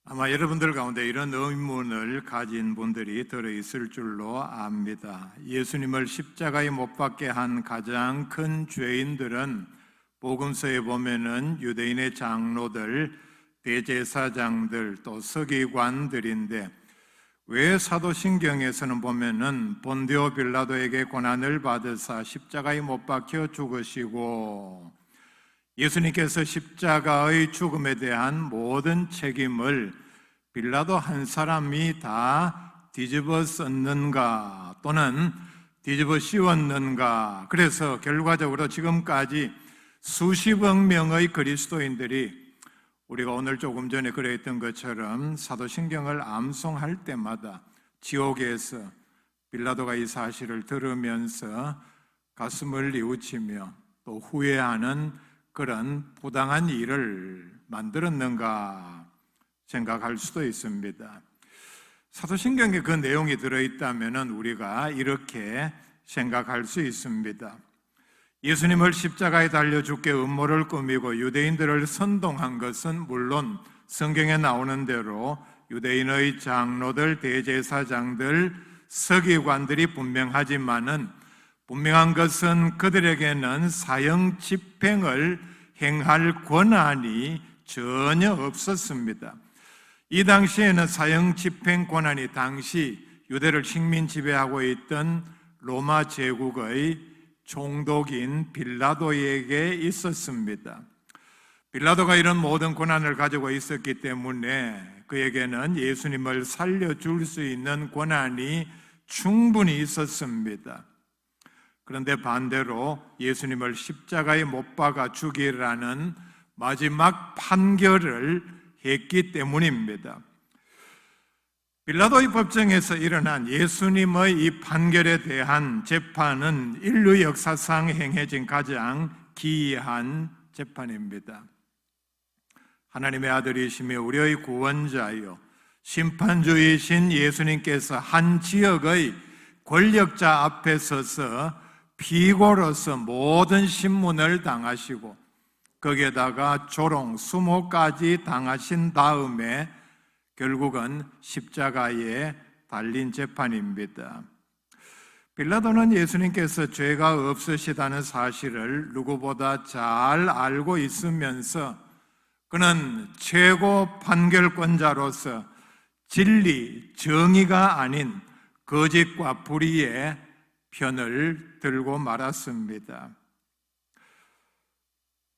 아마 여러분들 가운데 이런 의문을 가진 분들이 들어있을 줄로 압니다. 예수님을 십자가에 못 박게 한 가장 큰 죄인들은 복음서에 보면은 유대인의 장로들, 대제사장들, 또 서기관들인데, 왜 사도신경에서는 보면은 본디오 빌라도에게 고난을 받으사 십자가에 못 박혀 죽으시고 예수님께서 십자가의 죽음에 대한 모든 책임을 빌라도 한 사람이 다 뒤집어 썼는가 또는 뒤집어 씌웠는가. 그래서 결과적으로 지금까지 수십억 명의 그리스도인들이 우리가 오늘 조금 전에 그랬던 것처럼 사도신경을 암송할 때마다 지옥에서 빌라도가 이 사실을 들으면서 가슴을 뉘우치며 또 후회하는 그런 부당한 일을 만들었는가 생각할 수도 있습니다. 사도신경에 그 내용이 들어있다면 우리가 이렇게 생각할 수 있습니다. 예수님을 십자가에 달려 죽게 음모를 꾸미고 유대인들을 선동한 것은 물론 성경에 나오는 대로 유대인의 장로들, 대제사장들, 서기관들이 분명하지만은 분명한 것은 그들에게는 사형 집행을 행할 권한이 전혀 없었습니다. 이 당시에는 사형 집행 권한이 당시 유대를 식민 지배하고 있던 로마 제국의 총독인 빌라도에게 있었습니다. 빌라도가 이런 모든 권한을 가지고 있었기 때문에 그에게는 예수님을 살려줄 수 있는 권한이 충분히 있었습니다. 그런데 반대로 예수님을 십자가에 못 박아 죽이라는 마지막 판결을 했기 때문입니다. 빌라도의 법정에서 일어난 예수님의 이 판결에 대한 재판은 인류 역사상 행해진 가장 기이한 재판입니다. 하나님의 아들이시며 우리의 구원자요 심판주이신 예수님께서 한 지역의 권력자 앞에 서서 피고로서 모든 신문을 당하시고 거기에다가 조롱, 수모까지 당하신 다음에 결국은 십자가에 달린 재판입니다. 빌라도는 예수님께서 죄가 없으시다는 사실을 누구보다 잘 알고 있으면서 그는 최고 판결권자로서 진리, 정의가 아닌 거짓과 불의의 편을 들고 말았습니다.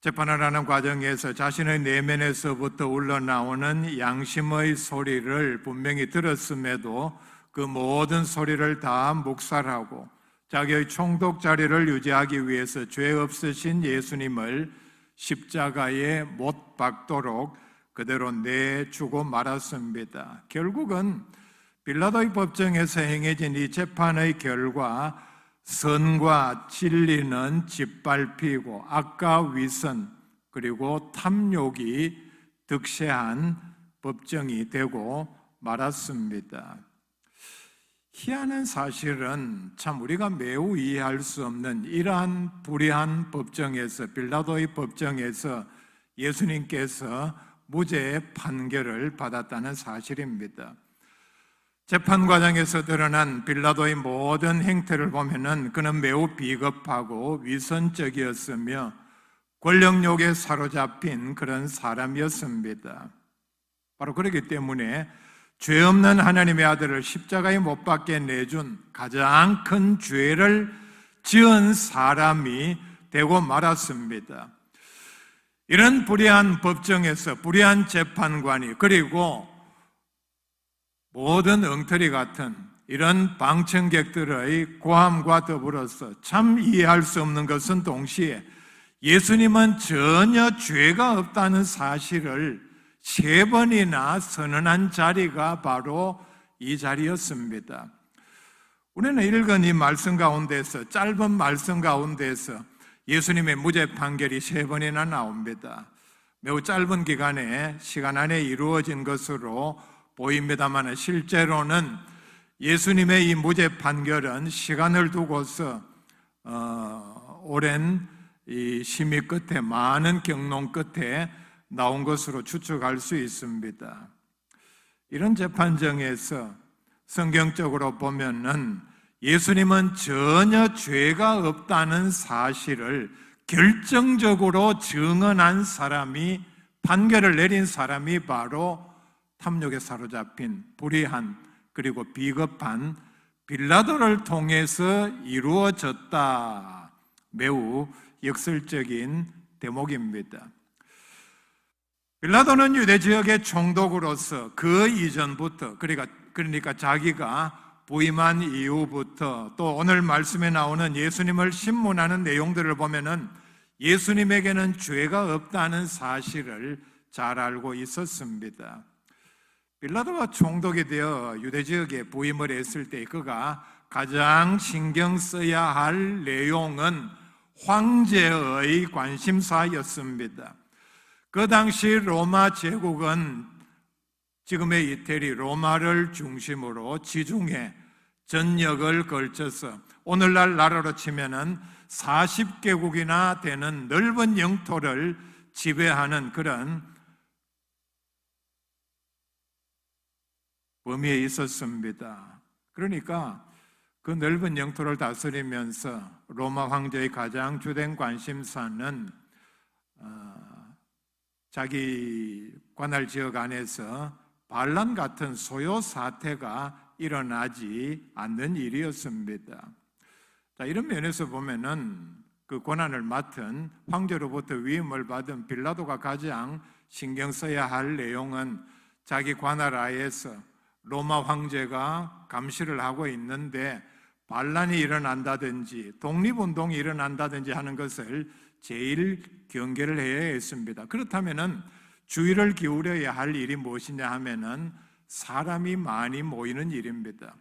재판을 하는 과정에서 자신의 내면에서부터 흘러나오는 양심의 소리를 분명히 들었음에도 그 모든 소리를 다 묵살하고 자기의 총독 자리를 유지하기 위해서 죄 없으신 예수님을 십자가에 못 박도록 그대로 내주고 말았습니다. 결국은 빌라도의 법정에서 행해진 이 재판의 결과 선과 진리는 짓밟히고 악과 위선 그리고 탐욕이 득세한 법정이 되고 말았습니다. 희한한 사실은 참 우리가 매우 이해할 수 없는 이러한 불의한 법정에서 빌라도의 법정에서 예수님께서 무죄의 판결을 받았다는 사실입니다. 재판 과정에서 드러난 빌라도의 모든 행태를 보면은 그는 매우 비겁하고 위선적이었으며 권력욕에 사로잡힌 그런 사람이었습니다. 바로 그렇기 때문에 죄 없는 하나님의 아들을 십자가에 못 박게 내준 가장 큰 죄를 지은 사람이 되고 말았습니다. 이런 불의한 법정에서 불의한 재판관이 그리고 모든 엉터리 같은 이런 방청객들의 고함과 더불어서 참 이해할 수 없는 것은 동시에 예수님은 전혀 죄가 없다는 사실을 3번이나 선언한 자리가 바로 이 자리였습니다. 우리는 읽은 이 말씀 가운데서 짧은 말씀 가운데서 예수님의 무죄 판결이 3번이나 나옵니다. 매우 짧은 시간 안에 이루어진 것으로 보입니다만 실제로는 예수님의 이 무죄 판결은 시간을 두고서 오랜 이 심의 끝에 많은 경론 끝에 나온 것으로 추측할 수 있습니다. 이런 재판정에서 성경적으로 보면은 예수님은 전혀 죄가 없다는 사실을 결정적으로 증언한 사람이, 판결을 내린 사람이 바로 탐욕에 사로잡힌 불의한 그리고 비겁한 빌라도를 통해서 이루어졌다. 매우 역설적인 대목입니다. 빌라도는 유대 지역의 총독으로서 그 이전부터, 그러니까 자기가 부임한 이후부터, 또 오늘 말씀에 나오는 예수님을 신문하는 내용들을 보면은 예수님에게는 죄가 없다는 사실을 잘 알고 있었습니다. 빌라도가 총독이 되어 유대 지역에 부임을 했을 때 그가 가장 신경 써야 할 내용은 황제의 관심사였습니다. 그 당시 로마 제국은 지금의 이태리 로마를 중심으로 지중해 전역을 걸쳐서 오늘날 나라로 치면은 40개국이나 되는 넓은 영토를 지배하는 그런 범위에 있었습니다. 그러니까 그 넓은 영토를 다스리면서 로마 황제의 가장 주된 관심사는 자기 관할 지역 안에서 반란 같은 소요 사태가 일어나지 않는 일이었습니다. 자, 이런 면에서 보면은 그 권한을 맡은 황제로부터 위임을 받은 빌라도가 가장 신경 써야 할 내용은 자기 관할 하에서 로마 황제가 감시를 하고 있는데 반란이 일어난다든지 독립운동이 일어난다든지 하는 것을 제일 경계를 해야 했습니다. 그렇다면은 주의를 기울여야 할 일이 무엇이냐 하면은 사람이 많이 모이는 일입니다.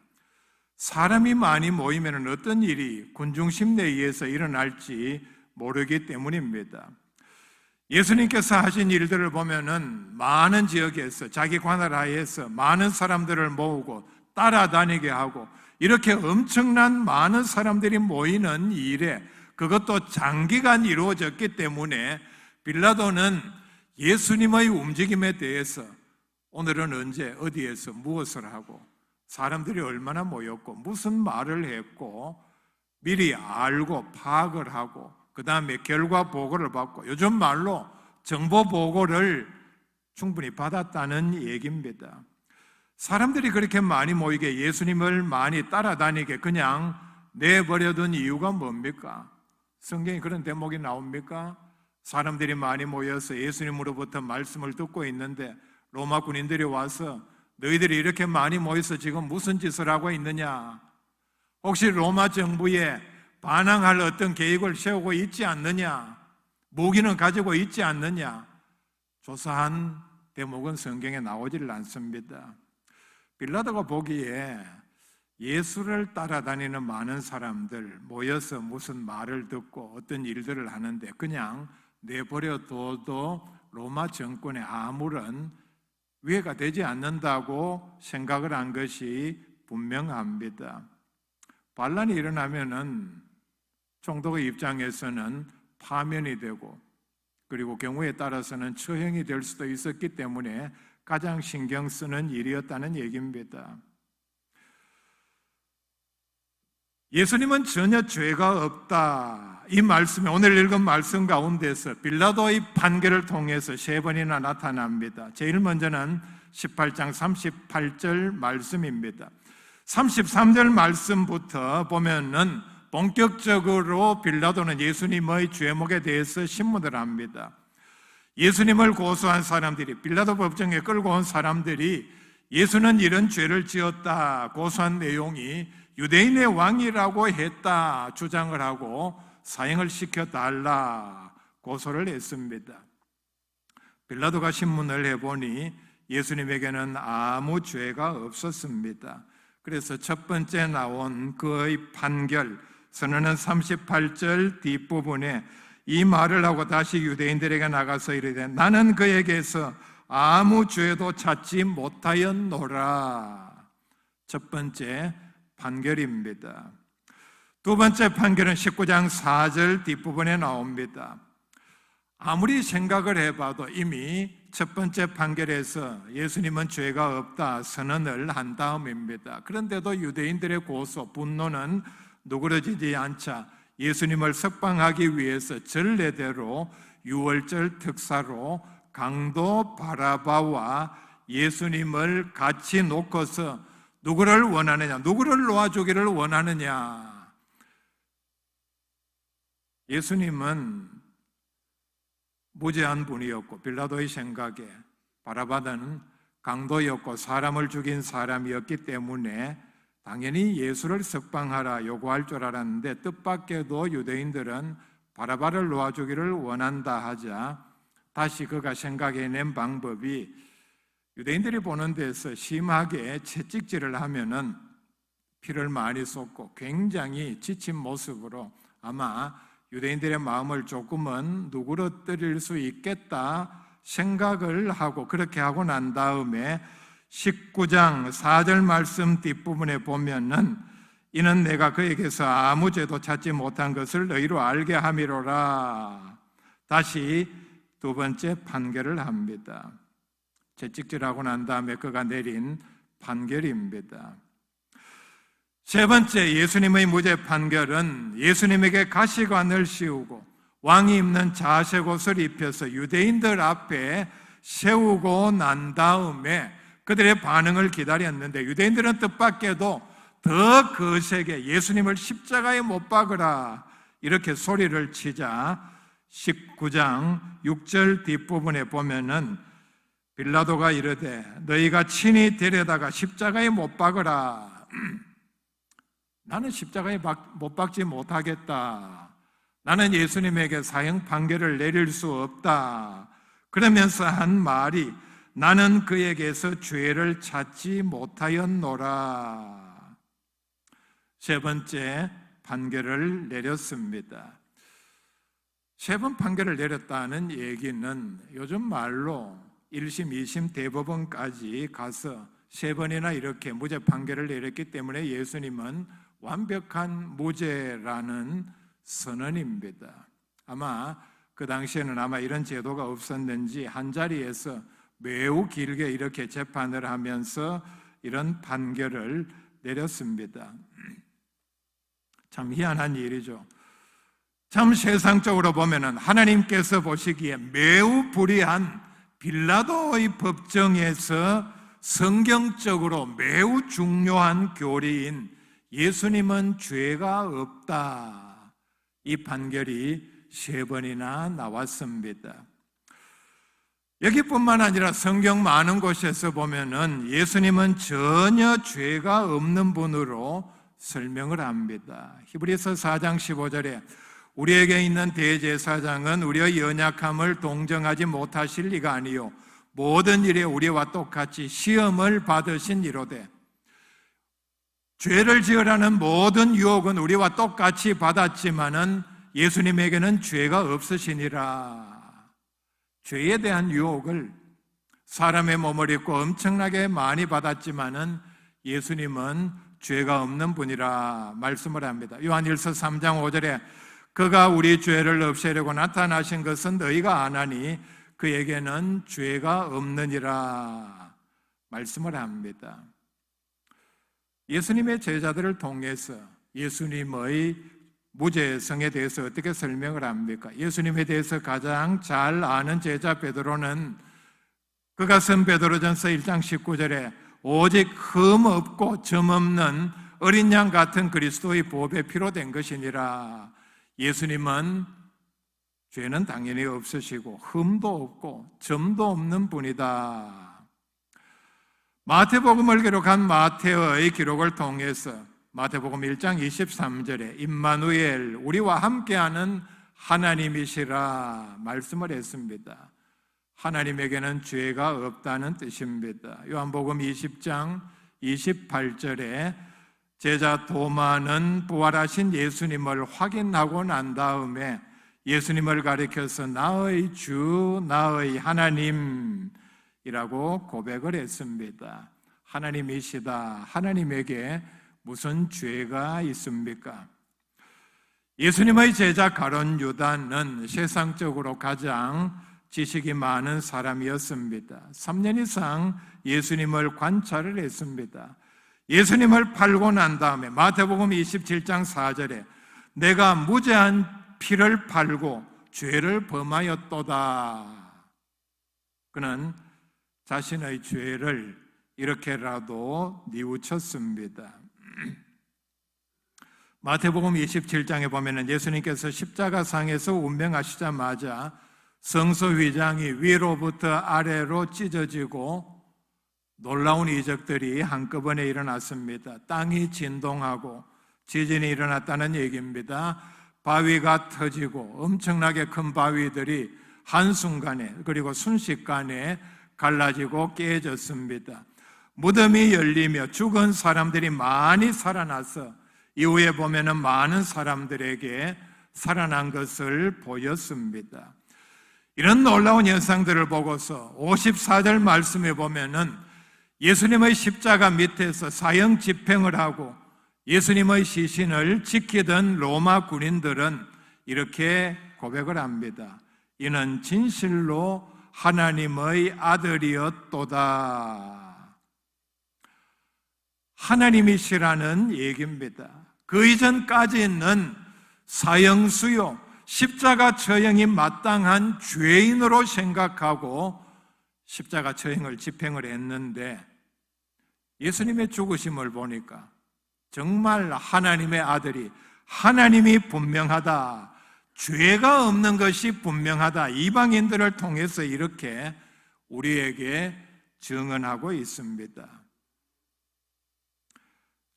사람이 많이 모이면 어떤 일이 군중 심리에 의해서 일어날지 모르기 때문입니다. 예수님께서 하신 일들을 보면은 많은 지역에서 자기 관할 하에서 많은 사람들을 모으고 따라다니게 하고 이렇게 엄청난 많은 사람들이 모이는 일에 그것도 장기간 이루어졌기 때문에 빌라도는 예수님의 움직임에 대해서 오늘은 언제 어디에서 무엇을 하고 사람들이 얼마나 모였고 무슨 말을 했고 미리 알고 파악을 하고 그 다음에 결과 보고를 받고 요즘 말로 정보 보고를 충분히 받았다는 얘기입니다. 사람들이 그렇게 많이 모이게 예수님을 많이 따라다니게 그냥 내버려둔 이유가 뭡니까? 성경에 그런 대목이 나옵니까? 사람들이 많이 모여서 예수님으로부터 말씀을 듣고 있는데 로마 군인들이 와서 너희들이 이렇게 많이 모여서 지금 무슨 짓을 하고 있느냐? 혹시 로마 정부에 반항할 어떤 계획을 세우고 있지 않느냐? 무기는 가지고 있지 않느냐? 조사한 대목은 성경에 나오질 않습니다. 빌라도가 보기에 예수를 따라다니는 많은 사람들 모여서 무슨 말을 듣고 어떤 일들을 하는데 그냥 내버려둬도 로마 정권에 아무런 위해가 되지 않는다고 생각을 한 것이 분명합니다. 반란이 일어나면은 총독의 입장에서는 파면이 되고 그리고 경우에 따라서는 처형이 될 수도 있었기 때문에 가장 신경 쓰는 일이었다는 얘기입니다. 예수님은 전혀 죄가 없다. 이 말씀이 오늘 읽은 말씀 가운데서 빌라도의 판결을 통해서 세 번이나 나타납니다. 제일 먼저는 18장 38절 말씀입니다. 33절 말씀부터 보면은 본격적으로 빌라도는 예수님의 죄목에 대해서 신문을 합니다. 예수님을 고소한 사람들이 빌라도 법정에 끌고 온 사람들이 예수는 이런 죄를 지었다 고소한 내용이 유대인의 왕이라고 했다 주장을 하고 사형을 시켜달라 고소를 했습니다. 빌라도가 신문을 해보니 예수님에게는 아무 죄가 없었습니다. 그래서 첫 번째 나온 그의 판결 선언은 38절 뒷부분에 이 말을 하고 다시 유대인들에게 나가서 이르되 나는 그에게서 아무 죄도 찾지 못하였노라. 첫 번째 판결입니다. 두 번째 판결은 19장 4절 뒷부분에 나옵니다. 아무리 생각을 해봐도 이미 첫 번째 판결에서 예수님은 죄가 없다 선언을 한 다음입니다. 그런데도 유대인들의 고소, 분노는 누그러지지 않자 예수님을 석방하기 위해서 전례대로 유월절 특사로 강도 바라바와 예수님을 같이 놓고서 누구를 원하느냐, 누구를 놓아주기를 원하느냐. 예수님은 무죄한 분이었고 빌라도의 생각에 바라바는 강도였고 사람을 죽인 사람이었기 때문에 당연히 예수를 석방하라 요구할 줄 알았는데 뜻밖에도 유대인들은 바라바를 놓아주기를 원한다 하자 다시 그가 생각해낸 방법이 유대인들이 보는 데서 심하게 채찍질을 하면은 피를 많이 쏟고 굉장히 지친 모습으로 아마 유대인들의 마음을 조금은 누그러뜨릴 수 있겠다 생각을 하고 그렇게 하고 난 다음에 19장 4절 말씀 뒷부분에 보면은 이는 내가 그에게서 아무 죄도 찾지 못한 것을 너희로 알게 함이로라. 다시 두 번째 판결을 합니다. 채찍질하고 난 다음에 그가 내린 판결입니다. 세 번째 예수님의 무죄 판결은 예수님에게 가시관을 씌우고 왕이 입는 자색 옷을 입혀서 유대인들 앞에 세우고 난 다음에 그들의 반응을 기다렸는데 유대인들은 뜻밖에도 더 거세게 예수님을 십자가에 못 박으라 이렇게 소리를 치자 19장 6절 뒷부분에 보면은 빌라도가 이르되 너희가 친히 데려다가 십자가에 못 박으라. 나는 십자가에 못 박지 못하겠다. 나는 예수님에게 사형 판결을 내릴 수 없다. 그러면서 한 말이 나는 그에게서 죄를 찾지 못하였노라. 세 번째 판결을 내렸습니다. 세 번 판결을 내렸다는 얘기는 요즘 말로 1심, 2심 대법원까지 가서 세 번이나 이렇게 무죄 판결을 내렸기 때문에 예수님은 완벽한 무죄라는 선언입니다. 아마 그 당시에는 아마 이런 제도가 없었는지 한 자리에서 매우 길게 이렇게 재판을 하면서 이런 판결을 내렸습니다. 참 희한한 일이죠. 참 세상적으로 보면은 하나님께서 보시기에 매우 불의한 빌라도의 법정에서 성경적으로 매우 중요한 교리인 예수님은 죄가 없다. 이 판결이 세 번이나 나왔습니다. 여기뿐만 아니라 성경 많은 곳에서 보면은 예수님은 전혀 죄가 없는 분으로 설명을 합니다. 히브리서 4장 15절에 우리에게 있는 대제사장은 우리의 연약함을 동정하지 못하실 리가 아니요 모든 일에 우리와 똑같이 시험을 받으신 이로되 죄를 지으라는 모든 유혹은 우리와 똑같이 받았지만은 예수님에게는 죄가 없으시니라. 죄에 대한 유혹을 사람의 몸을 입고 엄청나게 많이 받았지만은 예수님은 죄가 없는 분이라 말씀을 합니다. 요한일서 3장 5절에 그가 우리 죄를 없애려고 나타나신 것은 너희가 아나니 그에게는 죄가 없느니라 말씀을 합니다. 예수님의 제자들을 통해서 예수님의 무죄성에 대해서 어떻게 설명을 합니까? 예수님에 대해서 가장 잘 아는 제자 베드로는 그가 쓴 베드로전서 1장 19절에 오직 흠 없고 점 없는 어린 양 같은 그리스도의 보배 피로 된 것이니라. 예수님은 죄는 당연히 없으시고 흠도 없고 점도 없는 분이다. 마태복음을 기록한 마태의 기록을 통해서 마태복음 1장 23절에 임마누엘 우리와 함께하는 하나님이시라 말씀을 했습니다. 하나님에게는 죄가 없다는 뜻입니다. 요한복음 20장 28절에 제자 도마는 부활하신 예수님을 확인하고 난 다음에 예수님을 가리켜서 나의 주, 나의 하나님이라고 고백을 했습니다. 하나님이시다. 하나님에게 무슨 죄가 있습니까? 예수님의 제자 가룟 유다는 세상적으로 가장 지식이 많은 사람이었습니다. 3년 이상 예수님을 관찰을 했습니다. 예수님을 팔고 난 다음에 마태복음 27장 4절에 내가 무죄한 피를 팔고 죄를 범하였도다. 그는 자신의 죄를 이렇게라도 뉘우쳤습니다. 마태복음 27장에 보면 예수님께서 십자가상에서 운명하시자마자 성소 휘장이 위로부터 아래로 찢어지고 놀라운 이적들이 한꺼번에 일어났습니다. 땅이 진동하고 지진이 일어났다는 얘기입니다. 바위가 터지고 엄청나게 큰 바위들이 한순간에 그리고 순식간에 갈라지고 깨졌습니다. 무덤이 열리며 죽은 사람들이 많이 살아나서 이후에 보면은 많은 사람들에게 살아난 것을 보였습니다. 이런 놀라운 현상들을 보고서 54절 말씀에 보면은 예수님의 십자가 밑에서 사형 집행을 하고 예수님의 시신을 지키던 로마 군인들은 이렇게 고백을 합니다. 이는 진실로 하나님의 아들이었도다. 하나님이시라는 얘기입니다. 그 이전까지는 사형수요, 십자가 처형이 마땅한 죄인으로 생각하고 십자가 처형을 집행을 했는데 예수님의 죽으심을 보니까 정말 하나님의 아들이 하나님이 분명하다, 죄가 없는 것이 분명하다, 이방인들을 통해서 이렇게 우리에게 증언하고 있습니다.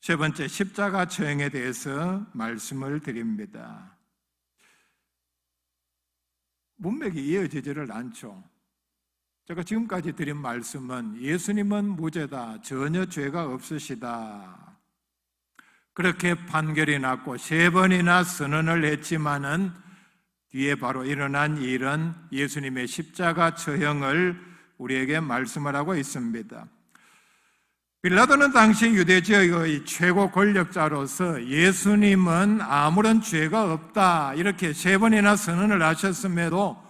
세 번째, 십자가 처형에 대해서 말씀을 드립니다. 문맥이 이어지지를 않죠. 제가 지금까지 드린 말씀은 예수님은 무죄다, 전혀 죄가 없으시다, 그렇게 판결이 났고 3번이나 선언을 했지만은 뒤에 바로 일어난 일은 예수님의 십자가 처형을 우리에게 말씀을 하고 있습니다. 빌라도는 당시 유대 지역의 최고 권력자로서 예수님은 아무런 죄가 없다 이렇게 3번이나 선언을 하셨음에도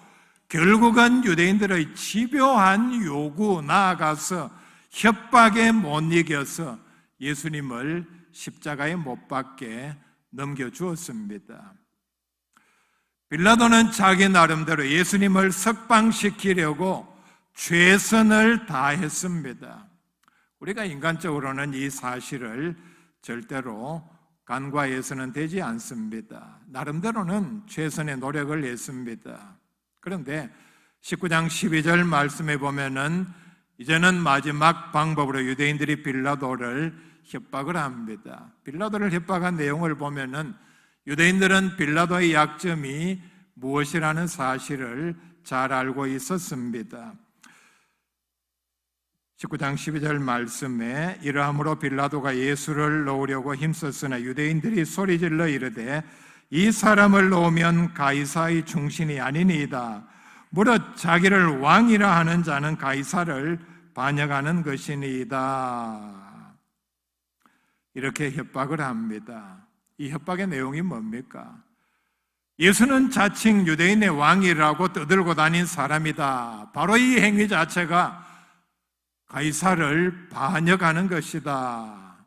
결국은 유대인들의 집요한 요구, 나아가서 협박에 못 이겨서 예수님을 십자가에 못 박게 넘겨주었습니다. 빌라도는 자기 나름대로 예수님을 석방시키려고 최선을 다했습니다. 우리가 인간적으로는 이 사실을 절대로 간과해서는 되지 않습니다. 나름대로는 최선의 노력을 했습니다. 그런데 19장 12절 말씀에 보면은 이제는 마지막 방법으로 유대인들이 빌라도를 협박을 합니다. 빌라도를 협박한 내용을 보면은 유대인들은 빌라도의 약점이 무엇이라는 사실을 잘 알고 있었습니다. 19장 12절 말씀에 이러함으로 빌라도가 예수를 놓으려고 힘썼으나 유대인들이 소리질러 이르되 이 사람을 놓으면 가이사의 충신이 아니니이다. 무릇 자기를 왕이라 하는 자는 가이사를 반역하는 것이니이다. 이렇게 협박을 합니다. 이 협박의 내용이 뭡니까? 예수는 자칭 유대인의 왕이라고 떠들고 다닌 사람이다. 바로 이 행위 자체가 가이사를 반역하는 것이다.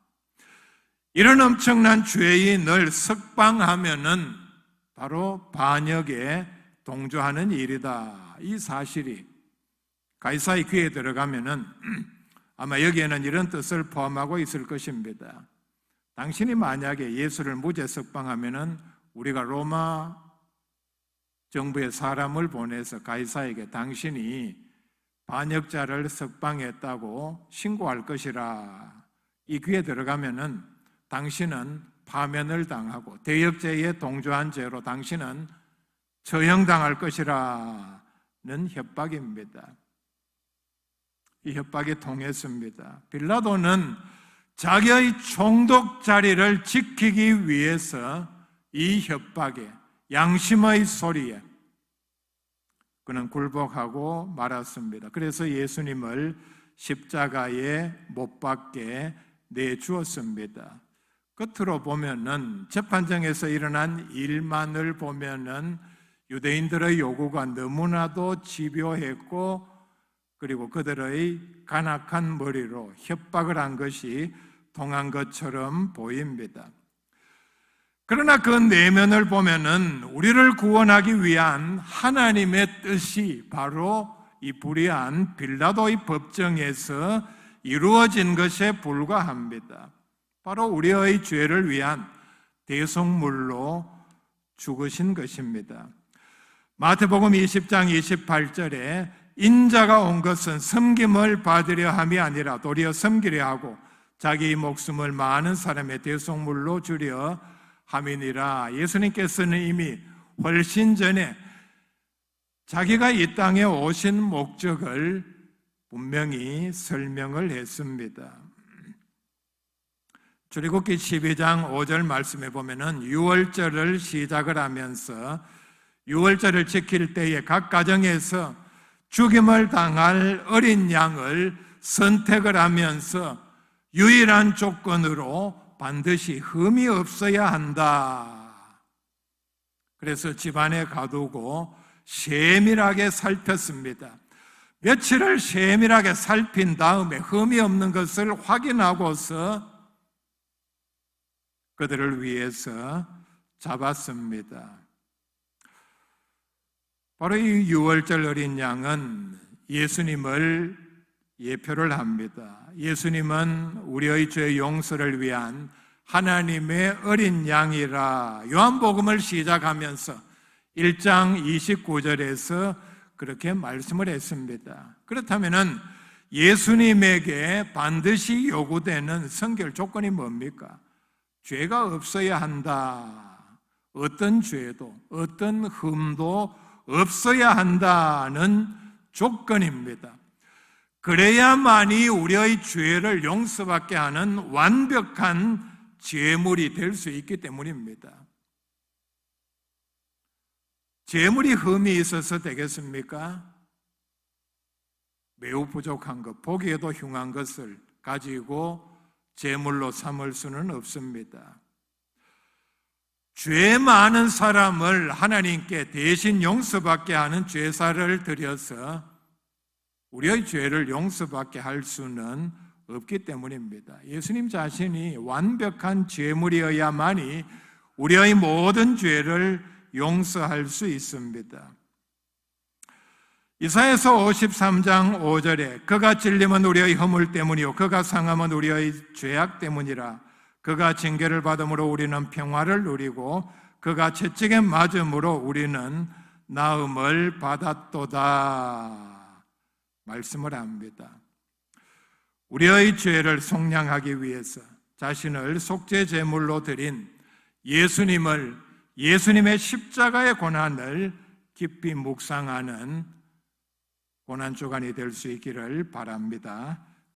이런 엄청난 죄인을 석방하면은 바로 반역에 동조하는 일이다. 이 사실이 가이사의 귀에 들어가면은 아마 여기에는 이런 뜻을 포함하고 있을 것입니다. 당신이 만약에 예수를 무죄 석방하면은 우리가 로마 정부의 사람을 보내서 가이사에게 당신이 반역자를 석방했다고 신고할 것이라. 이 귀에 들어가면은 당신은 파면을 당하고 대역죄에 동조한 죄로 당신은 처형당할 것이라는 협박입니다. 이 협박이 통했습니다. 빌라도는 자기의 총독 자리를 지키기 위해서 이 협박에, 양심의 소리에 그는 굴복하고 말았습니다. 그래서 예수님을 십자가에 못 박게 내주었습니다. 겉으로 보면은 재판정에서 일어난 일만을 보면은 유대인들의 요구가 너무나도 집요했고, 그리고 그들의 간악한 머리로 협박을 한 것이 통한 것처럼 보입니다. 그러나 그 내면을 보면은 우리를 구원하기 위한 하나님의 뜻이 바로 이 불의한 빌라도의 법정에서 이루어진 것에 불과합니다. 바로 우리의 죄를 위한 대속물로 죽으신 것입니다. 마태복음 20장 28절에 인자가 온 것은 섬김을 받으려 함이 아니라 도리어 섬기려 하고 자기 목숨을 많은 사람의 대속물로 주려 함이니라. 예수님께서는 이미 훨씬 전에 자기가 이 땅에 오신 목적을 분명히 설명을 했습니다. 출애굽기 12장 5절 말씀에 보면은 유월절을 시작을 하면서 유월절을 지킬 때에 각 가정에서 죽임을 당할 어린 양을 선택을 하면서 유일한 조건으로 반드시 흠이 없어야 한다. 그래서 집안에 가두고 세밀하게 살폈습니다. 며칠을 세밀하게 살핀 다음에 흠이 없는 것을 확인하고서 그들을 위해서 잡았습니다. 바로 이 유월절 어린 양은 예수님을 예표를 합니다. 예수님은 우리의 죄 용서를 위한 하나님의 어린 양이라 요한복음을 시작하면서 1장 29절에서 그렇게 말씀을 했습니다. 그렇다면 예수님에게 반드시 요구되는 성결 조건이 뭡니까? 죄가 없어야 한다. 어떤 죄도 어떤 흠도 없어야 한다는 조건입니다. 그래야만이 우리의 죄를 용서받게 하는 완벽한 제물이 될 수 있기 때문입니다. 제물이 흠이 있어서 되겠습니까? 매우 부족한 것, 보기에도 흉한 것을 가지고 제물로 삼을 수는 없습니다. 죄 많은 사람을 하나님께 대신 용서받게 하는 제사를 드려서 우리의 죄를 용서받게 할 수는 없기 때문입니다. 예수님 자신이 완벽한 제물이어야만이 우리의 모든 죄를 용서할 수 있습니다. 이사야서 53장 5절에 그가 찔림은 우리의 허물 때문이요 그가 상함은 우리의 죄악 때문이라. 그가 징계를 받음으로 우리는 평화를 누리고 그가 채찍에 맞음으로 우리는 나음을 받았도다 말씀을 합니다. 우리의 죄를 속량하기 위해서 자신을 속죄 제물로 드린 예수님의 십자가의 고난을 깊이 묵상하는 고난주간이 될 수 있기를 바랍니다.